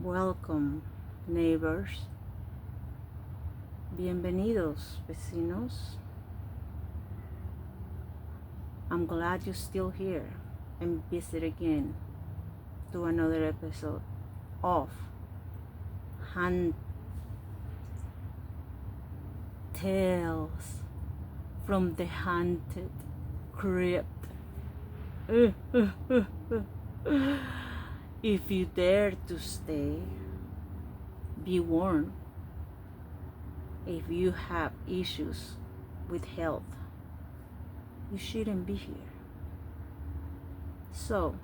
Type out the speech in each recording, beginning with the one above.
Welcome, neighbors. Bienvenidos, vecinos. I'm glad you're still here and visit again to another episode of Hunt Tales from the Haunted Crypt. If you dare to stay, be warned. If you have issues with health, you shouldn't be here. So,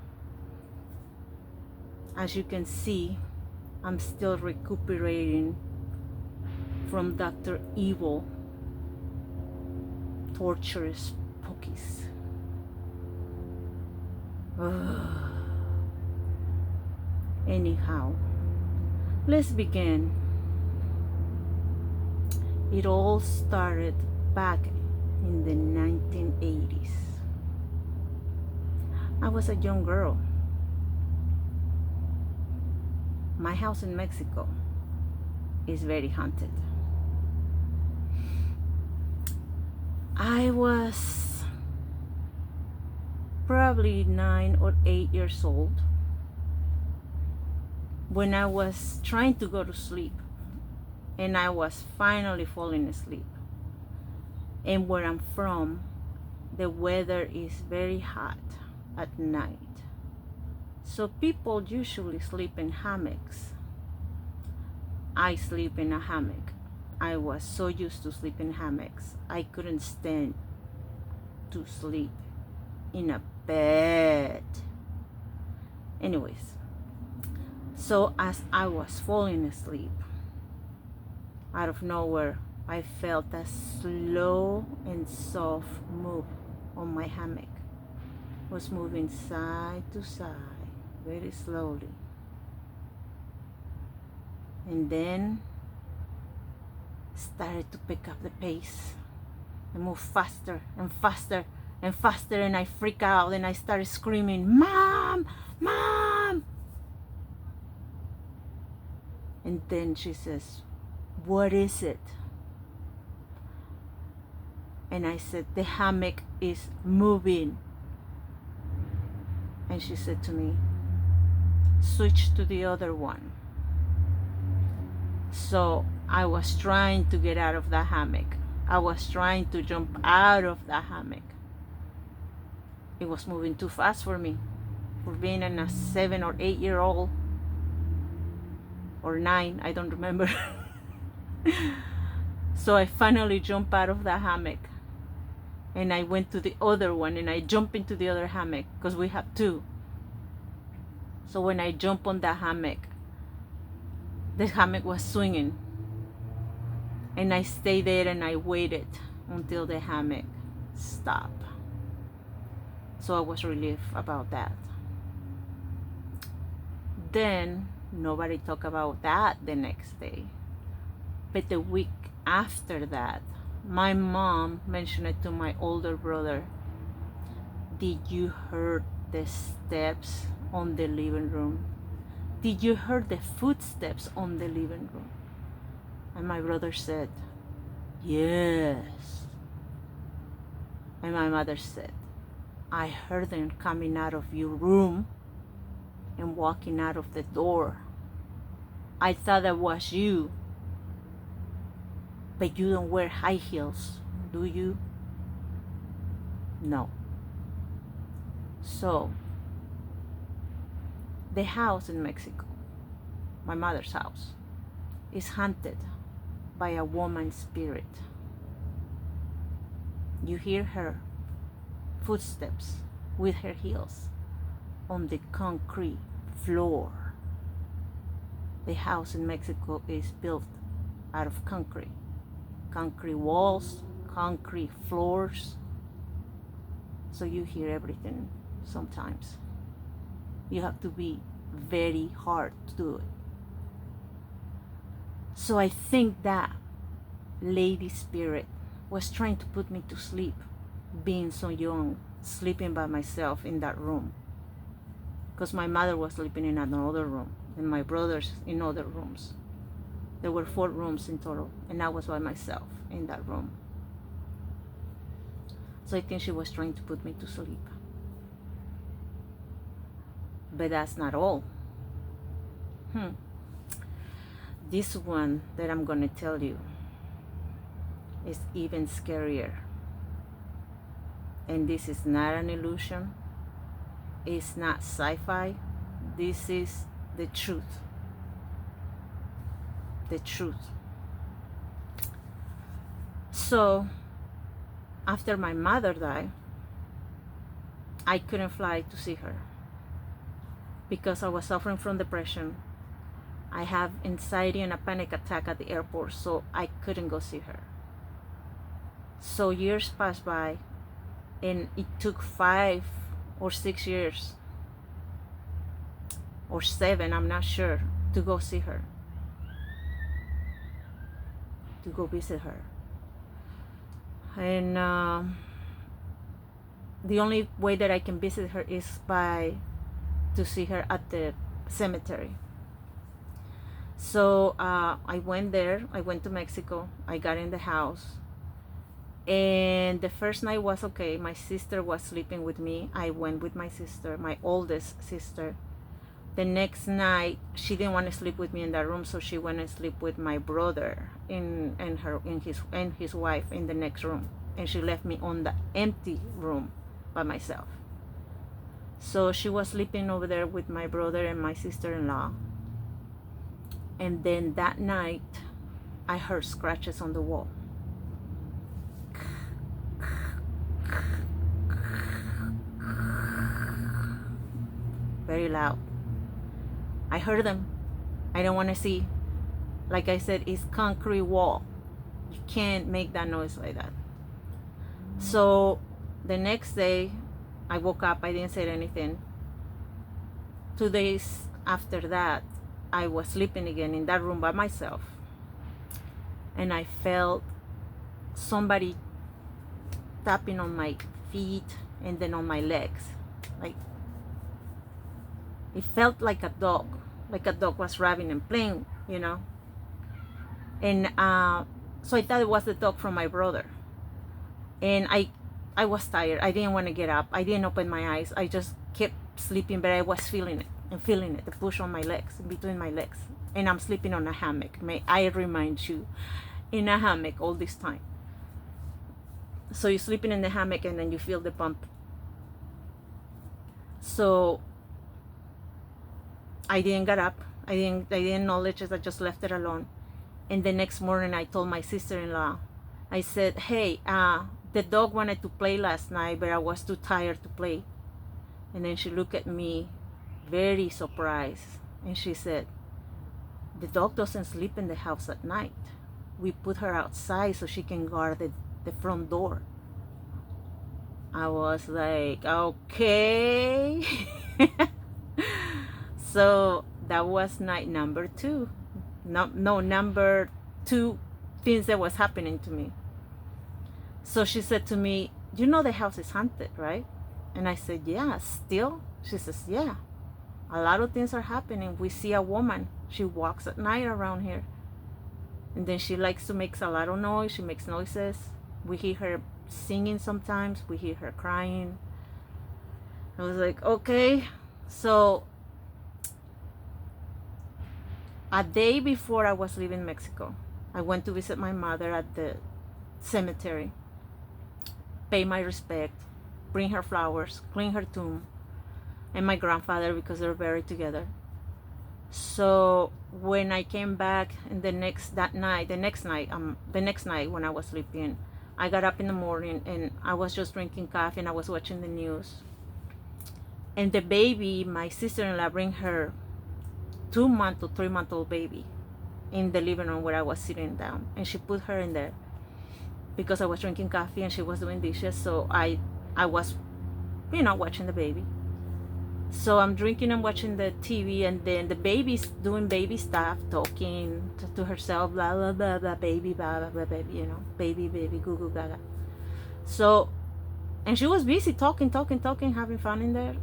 as you can see, I'm still recuperating from Dr. Evil torturous spookies. Anyhow, let's begin. It all started back in the 1980s. I was a young girl. My house in Mexico is very haunted. I was probably 9 or 8 years old when I was trying to go to sleep, and I was finally falling asleep. And where I'm from, the weather is very hot at night, so people usually sleep in hammocks. I sleep in a hammock. I was so used to sleep in hammocks, I couldn't stand to sleep in a bed. Anyways, so as I was falling asleep, out of nowhere, I felt a slow and soft move on my hammock. It was moving side to side, very slowly. And then started to pick up the pace and move faster and faster and faster, and I freak out and I started screaming, "Mom! Mom!" And then she says, "What is it?" And I said, "The hammock is moving." And she said to me, "Switch to the other one." So I was trying to get out of the hammock. I was trying to jump out of the hammock. It was moving too fast for me, for being a 7 or 8 year old, or 9, I don't remember. So I finally jumped out of the hammock, and I went to the other one, and I jumped into the other hammock because we had two. So when I jumped on the hammock was swinging, and I stayed there and I waited until the hammock stopped. So I was relieved about that. Then nobody talked about that the next day. But the week after that, my mom mentioned it to my older brother. "Did you hear the steps on the living room? Did you hear the footsteps on the living room?" And my brother said, "Yes." And my mother said, "I heard them coming out of your room and walking out of the door. I thought that was you. But you don't wear high heels, do you?" No. So, the house in Mexico, my mother's house, is haunted by a woman's spirit. You hear her footsteps with her heels on the concrete floor. The house in Mexico is built out of concrete walls, concrete floors, so you hear everything. Sometimes you have to be very hard to do it. So I think that lady spirit was trying to put me to sleep, being so young, sleeping by myself in that room, because my mother was sleeping in another room. and my brothers in other rooms. There were 4 rooms in total, and I was by myself in that room. So I think she was trying to put me to sleep. But that's not all. This one that I'm gonna tell you is even scarier. And this is not an illusion. It's not sci-fi. This is the truth. The truth. So, after my mother died, I couldn't fly to see her because I was suffering from depression. I have anxiety and a panic attack at the airport, so I couldn't go see her. So years passed by, and it took 5 or 6 years, or 7, I'm not sure, to go see her, to go visit her. And the only way that I can visit her is to see her at the cemetery. So I went there. I went to Mexico. I got in the house, and the first night was okay. My sister was sleeping with me. I went with my sister, my oldest sister. The next night, she didn't want to sleep with me in that room, so she went and sleep with my brother and his wife in the next room, and she left me on the empty room by myself. So she was sleeping over there with my brother and my sister-in-law. And then that night, I heard scratches on the wall. Very loud. I heard them. I don't want to see. Like I said, it's concrete wall. You can't make that noise like that. So the next day, I woke up. I didn't say anything. 2 days after that, I was sleeping again in that room by myself, and I felt somebody tapping on my feet and then on my legs. Like, it felt like a dog was rubbing and playing, you know. And so I thought it was the dog from my brother. And I was tired. I didn't want to get up. I didn't open my eyes. I just kept sleeping, but I was feeling it. And feeling it, the push on my legs, in between my legs. And I'm sleeping on a hammock. May I remind you, in a hammock all this time. So you're sleeping in the hammock and then you feel the pump. So I didn't get up. I didn't acknowledge it. I just left it alone. And the next morning I told my sister-in-law, I said, hey, the dog wanted to play last night, but I was too tired to play. And then she looked at me very surprised, and she said, the dog doesn't sleep in the house at night. We put her outside so she can guard the front door. I was like, okay. So that was night number 2. Number 2 things that was happening to me. So she said to me, you know the house is haunted, right? And I said, yeah, still? She says, yeah. A lot of things are happening. We see a woman. She walks at night around here. And then she likes to make a lot of noise. She makes noises. We hear her singing sometimes. We hear her crying. I was like, okay. So a day before I was leaving Mexico, I went to visit my mother at the cemetery, pay my respect, bring her flowers, clean her tomb, and my grandfather, because they're buried together. So when I came back, and the next night when I was sleeping, I got up in the morning and I was just drinking coffee and I was watching the news. And the baby, my sister-in-law, bring her 2-month or 3-month-old baby in the living room where I was sitting down, and she put her in there because I was drinking coffee and she was doing dishes. So I was, watching the baby. So I'm drinking and watching the TV, and then the baby's doing baby stuff, talking to herself, blah, blah, blah, blah, baby, blah, blah, blah, baby, baby, goo, goo, gaga. So, and she was busy talking, having fun in there.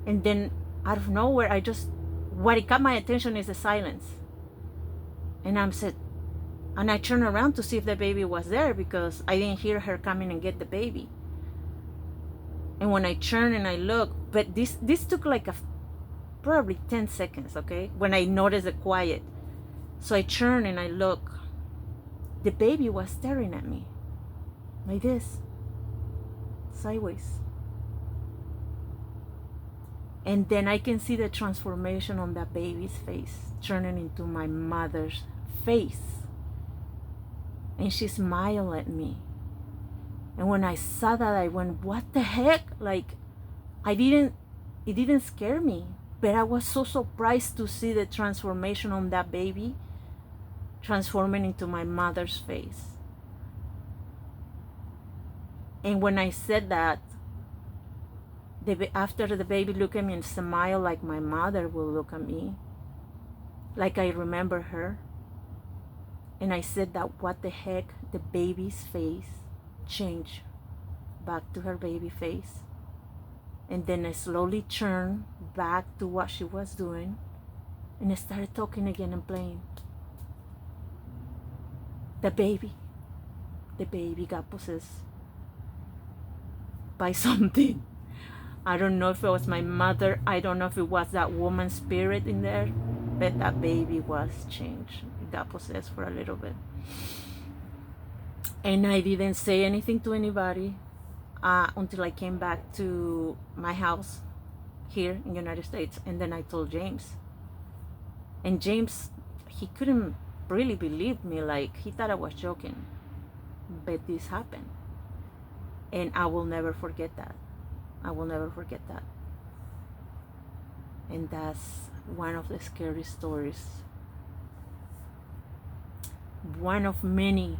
And then out of nowhere, I just what it caught my attention is the silence. And I turned around to see if the baby was there because I didn't hear her coming and get the baby. And when I turned and I looked, but this took like probably 10 seconds, okay? When I noticed the quiet. So I turned and I looked. The baby was staring at me like this, sideways. And then I can see the transformation on that baby's face, turning into my mother's face. And she smiled at me. And when I saw that, I went, what the heck? Like, it didn't scare me. But I was so surprised to see the transformation on that baby, transforming into my mother's face. And when I said that, after the baby looked at me and smiled like my mother will look at me, like I remember her. And I said that, what the heck, the baby's face changed back to her baby face. And then I slowly turned back to what she was doing, and I started talking again and playing. The baby got possessed by something. I don't know if it was my mother. I don't know if it was that woman's spirit in there, but that baby was changed. It got possessed for a little bit. And I didn't say anything to anybody until I came back to my house here in the United States. And then I told James. And James, he couldn't really believe me. Like, he thought I was joking. But this happened. And I will never forget that. I will never forget that. And that's one of the scary stories. One of many,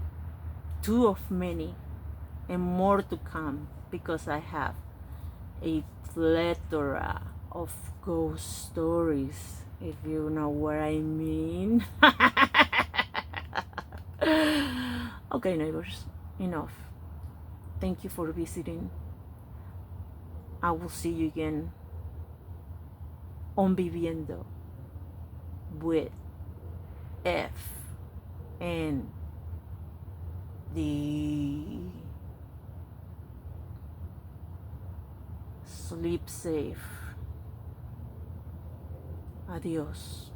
two of many, and more to come, because I have a plethora of ghost stories, if you know what I mean. Okay, neighbors, enough. Thank you for visiting. I will see you again on Viviendo with F and the sleep safe. Adios.